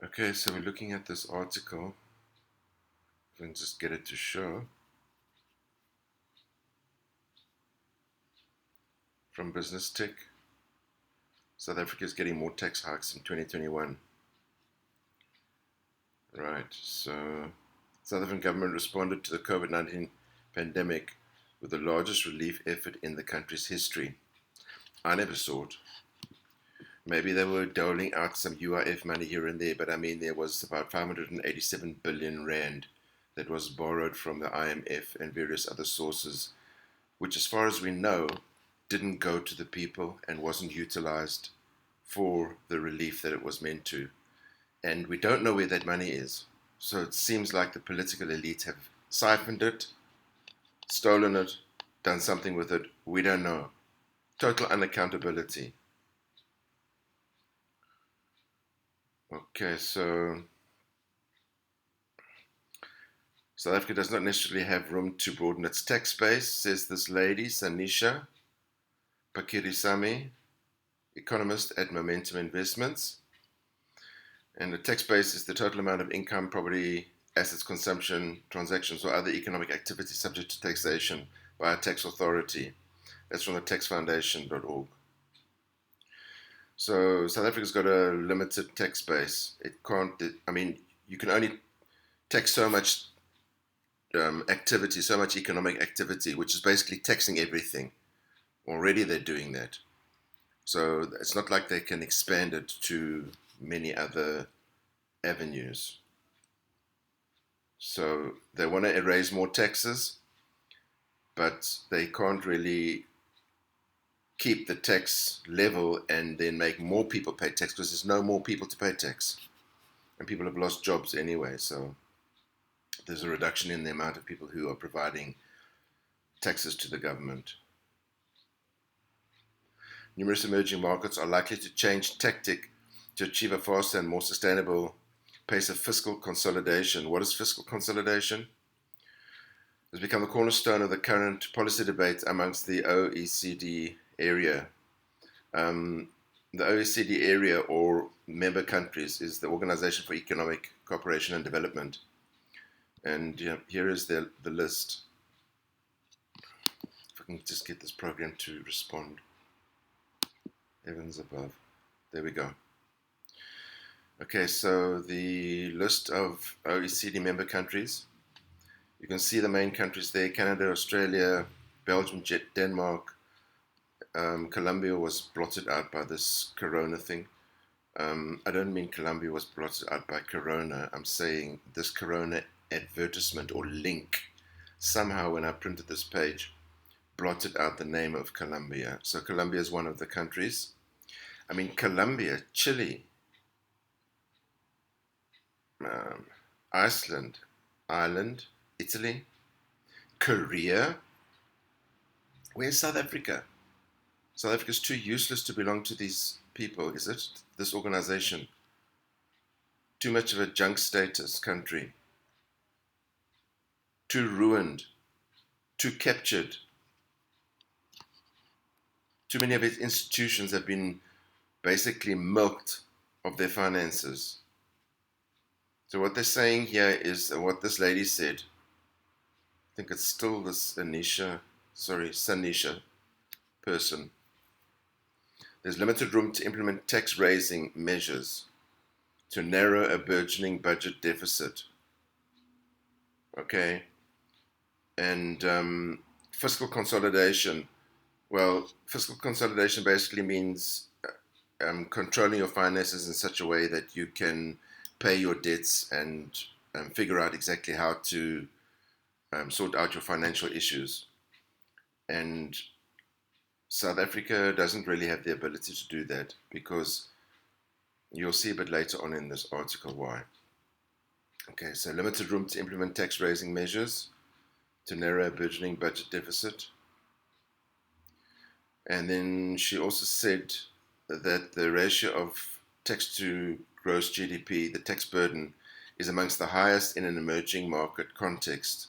Okay, so we're looking at this article. If I can just get it to show from Business Tech. South Africa is getting more tax hikes in 2021. Right, so South African government responded to the COVID-19 pandemic with the largest relief effort in the country's history. I never saw it. Maybe they were doling out some UIF money here and there, but I mean, there was about 587 billion rand that was borrowed from the IMF and various other sources, which, as far as we know, didn't go to the people and wasn't utilized for the relief that it was meant to. And we don't know where that money is. So it seems like the political elite have siphoned it, stolen it, done something with it. We don't know. Total unaccountability. Okay, so South Africa does not necessarily have room to broaden its tax base, says this lady, Sanisha Pakirisamy, economist at Momentum Investments. And the tax base is the total amount of income, property, assets, consumption, transactions, or other economic activity subject to taxation by a tax authority. That's from the taxfoundation.org. So South Africa's got a limited tax base. You can only tax so much activity, so much economic activity, which is basically taxing everything. Already they're doing that. So it's not like they can expand it to many other avenues. So they want to raise more taxes, but they can't really keep the tax level and then make more people pay tax because there's no more people to pay tax. And people have lost jobs anyway, so there's a reduction in the amount of people who are providing taxes to the government. Numerous emerging markets are likely to change tactic to achieve a faster and more sustainable pace of fiscal consolidation. What is fiscal consolidation? It has become the cornerstone of the current policy debate amongst the OECD area. The OECD area, or member countries, is the Organization for Economic Cooperation and Development. And here is the list. If I can just get this program to respond. Heavens above. There we go. Okay, so the list of OECD member countries. You can see the main countries there: Canada, Australia, Belgium, Denmark. Colombia was blotted out by this corona thing. I don't mean Colombia was blotted out by corona. I'm saying this corona advertisement or link somehow, when I printed this page, blotted out the name of Colombia. So Colombia is one of the countries. I mean, Colombia, Chile, Iceland, Ireland, Italy, Korea. Where's South Africa? South Africa is too useless to belong to these people, is it? This organization. Too much of a junk status country. Too ruined. Too captured. Too many of its institutions have been basically milked of their finances. So what they're saying here is what this lady said. I think it's still this Sanisha person. There's limited room to implement tax-raising measures to narrow a burgeoning budget deficit. Okay, and fiscal consolidation. Well, fiscal consolidation basically means controlling your finances in such a way that you can pay your debts and figure out exactly how to sort out your financial issues. And South Africa doesn't really have the ability to do that because you'll see a bit later on in this article why. Okay, so limited room to implement tax raising measures to narrow a burgeoning budget deficit. And then she also said that the ratio of tax to gross GDP, the tax burden, is amongst the highest in an emerging market context.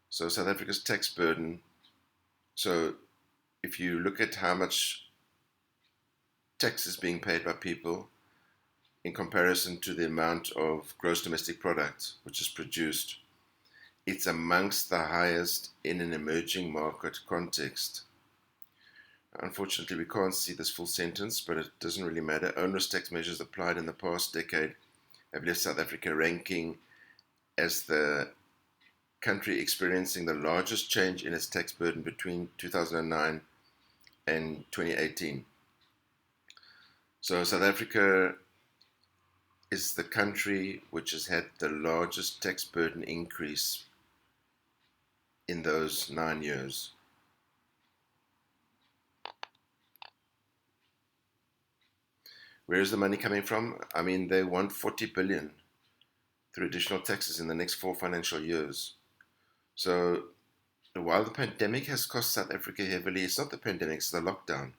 So South Africa's tax burden, so if you look at how much tax is being paid by people, in comparison to the amount of gross domestic product which is produced. It's amongst the highest in an emerging market context. Unfortunately, we can't see this full sentence, but it doesn't really matter. Onerous tax measures applied in the past decade have left South Africa ranking as the country experiencing the largest change in its tax burden between 2009 and 2018. So South Africa is the country which has had the largest tax burden increase in those 9 years. Where is the money coming from? I mean, they want 40 billion through additional taxes in the next 4 financial years. So while the pandemic has cost South Africa heavily, it's not the pandemic, it's the lockdown.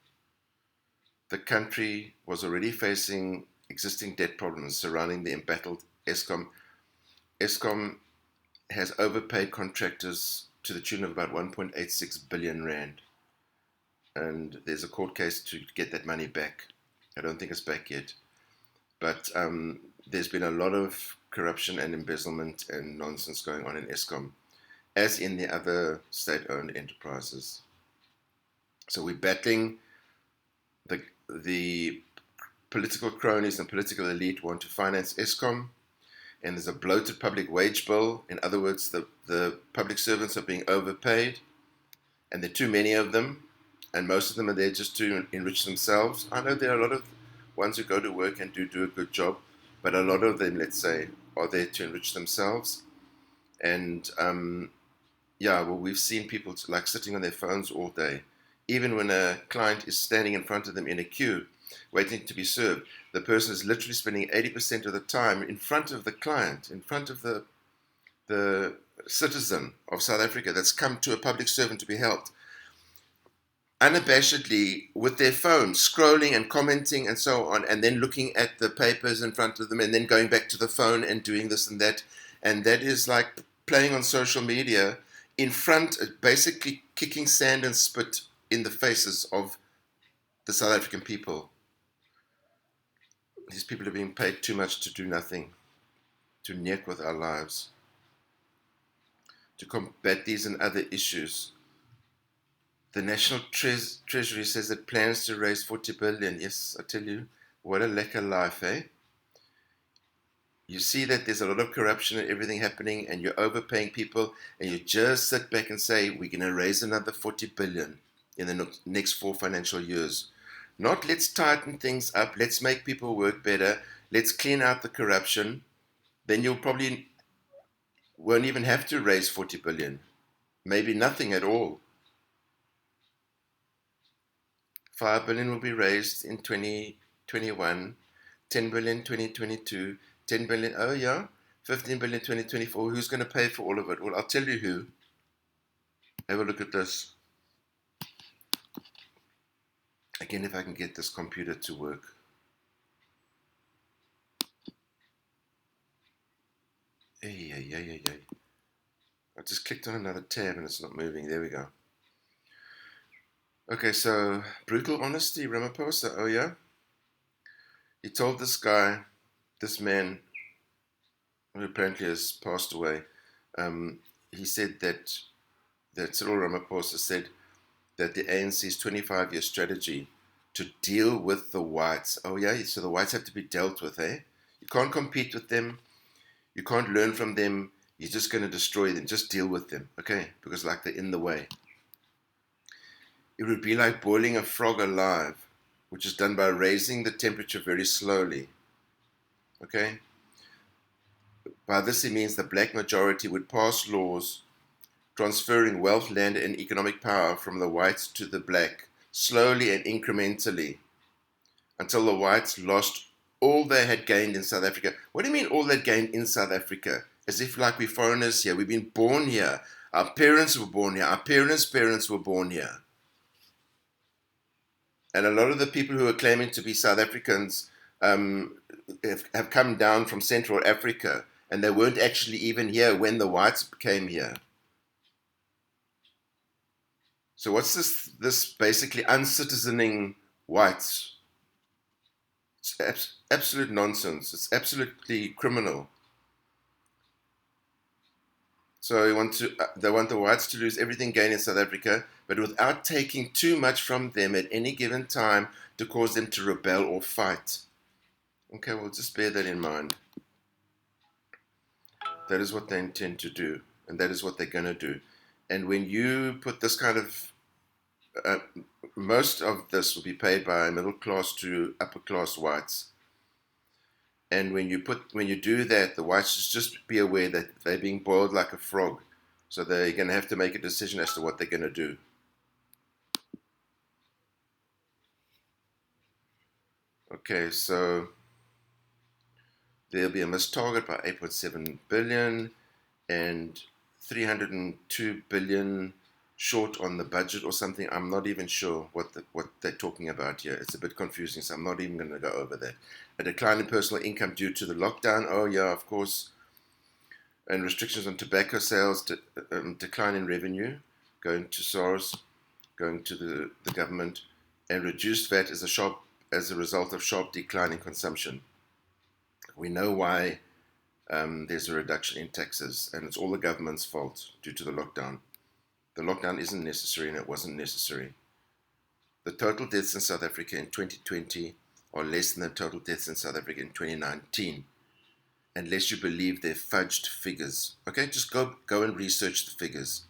The country was already facing existing debt problems surrounding the embattled Eskom. Eskom has overpaid contractors to the tune of about 1.86 billion rand. And there's a court case to get that money back. I don't think it's back yet. But there's been a lot of corruption and embezzlement and nonsense going on in Eskom, as in the other state-owned enterprises. So we're battling the political cronies and political elite want to finance Eskom, and there's a bloated public wage bill. In other words, the public servants are being overpaid, and there are too many of them, and most of them are there just to enrich themselves. I know there are a lot of ones who go to work and do a good job, but a lot of them, let's say, are there to enrich themselves. And we've seen people like sitting on their phones all day. Even when a client is standing in front of them in a queue, waiting to be served, the person is literally spending 80% of the time in front of the client, in front of the citizen of South Africa that's come to a public servant to be helped, unabashedly with their phone, scrolling and commenting and so on, and then looking at the papers in front of them, and then going back to the phone and doing this and that. And that is like playing on social media in front, basically kicking sand and spit in the faces of the South African people. These people are being paid too much to do nothing, to neck with our lives, to combat these and other issues. The National Treasury says it plans to raise 40 billion. Yes, I tell you, what a lekker life, eh? You see that there's a lot of corruption and everything happening, and you're overpaying people, and you just sit back and say, we're going to raise another 40 billion in the next 4 financial years. Not let's tighten things up, let's make people work better, let's clean out the corruption. Then you'll probably won't even have to raise 40 billion. Maybe nothing at all. 5 billion will be raised in 2021, 10 billion 2022, 10 billion, 15 billion 2024. Who's going to pay for all of it? Well, I'll tell you who. Have a look at this. Again, if I can get this computer to work. I just clicked on another tab and it's not moving. There we go. Okay, so brutal honesty, Ramaphosa. Oh yeah? He told this guy, this man, who apparently has passed away, he said that Cyril Ramaphosa said that the ANC's 25-year strategy to deal with the whites. Oh yeah, so the whites have to be dealt with, eh? You can't compete with them. You can't learn from them. You're just going to destroy them. Just deal with them, okay? Because like they're in the way. It would be like boiling a frog alive, which is done by raising the temperature very slowly, okay? By this he means the black majority would pass laws transferring wealth, land, and economic power from the whites to the black, slowly and incrementally, until the whites lost all they had gained in South Africa. What do you mean all they gained in South Africa? As if like we're foreigners here. We've been born here. Our parents were born here. Our parents' were born here. And a lot of the people who are claiming to be South Africans have come down from Central Africa, and they weren't actually even here when the whites came here. So what's this basically uncitizening whites? It's absolute nonsense. It's absolutely criminal. So they want the whites to lose everything gained in South Africa, but without taking too much from them at any given time to cause them to rebel or fight. Okay, well, just bear that in mind. That is what they intend to do, and that is what they're going to do. And when you put this kind of uh, most of this will be paid by middle class to upper class whites. And when you do that, the whites just be aware that they're being boiled like a frog. So they're going to have to make a decision as to what they're going to do. Okay, so there'll be a missed target by 8.7 billion and 302 billion short on the budget or something. I'm not even sure what they're talking about here. It's a bit confusing, so I'm not even going to go over that. A decline in personal income due to the lockdown. Oh yeah, of course. And restrictions on tobacco sales. Decline in revenue going to SARS, going to the government, and reduced VAT as a result of sharp decline in consumption. We know why there's a reduction in taxes, and it's all the government's fault due to the lockdown. The lockdown isn't necessary, and it wasn't necessary. The total deaths in South Africa in 2020 are less than the total deaths in South Africa in 2019, unless you believe they're fudged figures. Okay, just go and research the figures.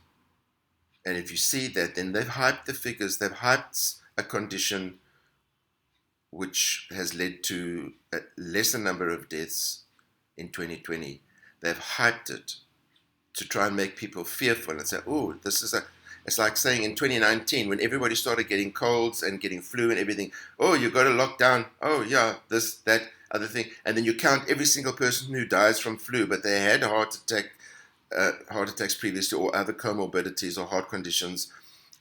And if you see that, then they've hyped the figures. They've hyped a condition which has led to a lesser number of deaths in 2020. They've hyped it to try and make people fearful and say, oh, it's like saying in 2019 when everybody started getting colds and getting flu and everything, oh, you got a lockdown, oh yeah, this, that, other thing. And then you count every single person who dies from flu, but they had heart attacks previously or other comorbidities or heart conditions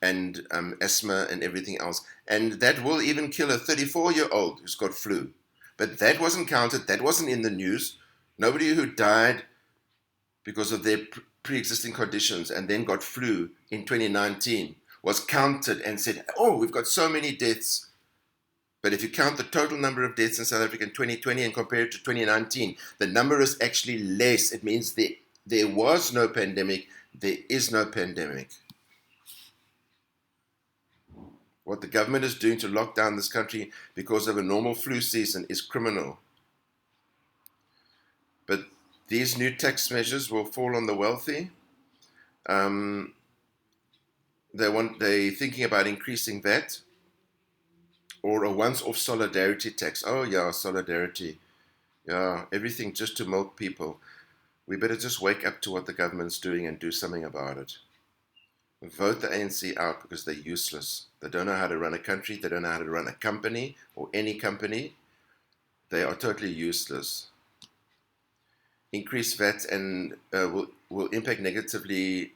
and asthma and everything else. And that will even kill a 34-year-old who's got flu. But that wasn't counted. That wasn't in the news. Nobody who died because of their pre-existing conditions and then got flu in 2019 was counted and said, oh, we've got so many deaths. But if you count the total number of deaths in South Africa in 2020 and compare it to 2019, the number is actually less. It means there was no pandemic. There is no pandemic. What the government is doing to lock down this country because of a normal flu season is criminal. But these new tax measures will fall on the wealthy. They're thinking about increasing VAT or a once-off solidarity tax. Oh yeah, solidarity. Yeah, everything just to milk people. We better just wake up to what the government's doing and do something about it. Vote the ANC out because they're useless. They don't know how to run a country. They don't know how to run a company or any company. They are totally useless. Increased VAT and will impact negatively.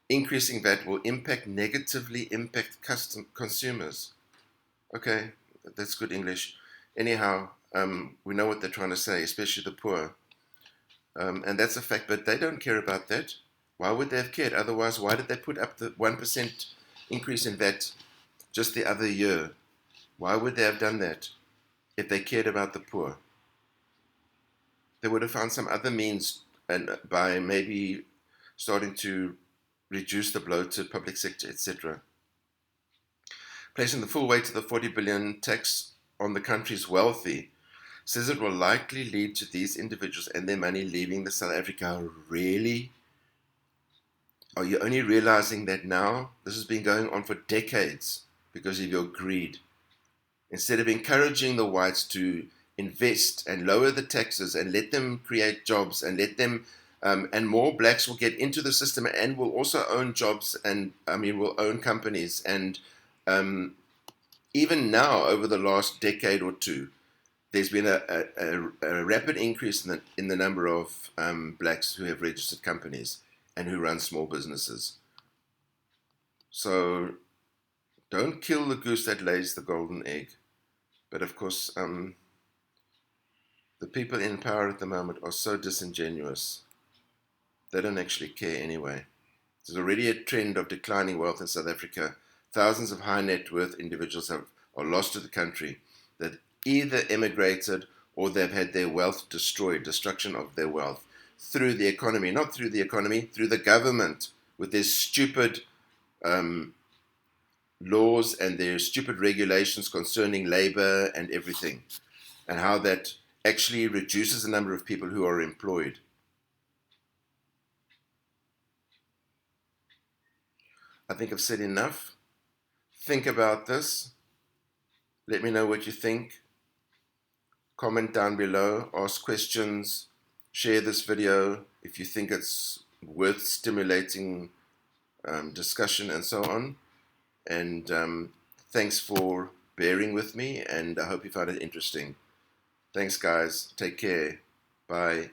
Increasing VAT will negatively impact consumers. Okay, that's good English. Anyhow, we know what they're trying to say, especially the poor. And that's a fact, but they don't care about that. Why would they have cared? Otherwise, why did they put up the 1% increase in VAT just the other year? Why would they have done that if they cared about the poor? They would have found some other means, and by maybe starting to reduce the blow to public sector, etc. Placing the full weight of the 40 billion tax on the country's wealthy says it will likely lead to these individuals and their money leaving the South Africa. Really? Are you only realizing that now? This has been going on for decades because of your greed. Instead of encouraging the whites to invest and lower the taxes and let them create jobs and let them and more blacks will get into the system and will also own jobs and will own companies. And even now, over the last decade or two, there's been a rapid increase in the number of blacks who have registered companies and who run small businesses. So don't kill the goose that lays the golden egg. But of course, the people in power at the moment are so disingenuous. They don't actually care anyway. There's already a trend of declining wealth in South Africa. thousands of high net worth individuals are lost to the country that either emigrated or they've had their wealth destroyed, destruction of their wealth through the economy, not through the economy, through the government with their stupid laws and their stupid regulations concerning labor and everything, and how that actually reduces the number of people who are employed. I think I've said enough. Think about this. Let me know what you think. Comment down below, ask questions, share this video if you think it's worth stimulating discussion and so on. And thanks for bearing with me, and I hope you found it interesting. Thanks, guys. Take care. Bye.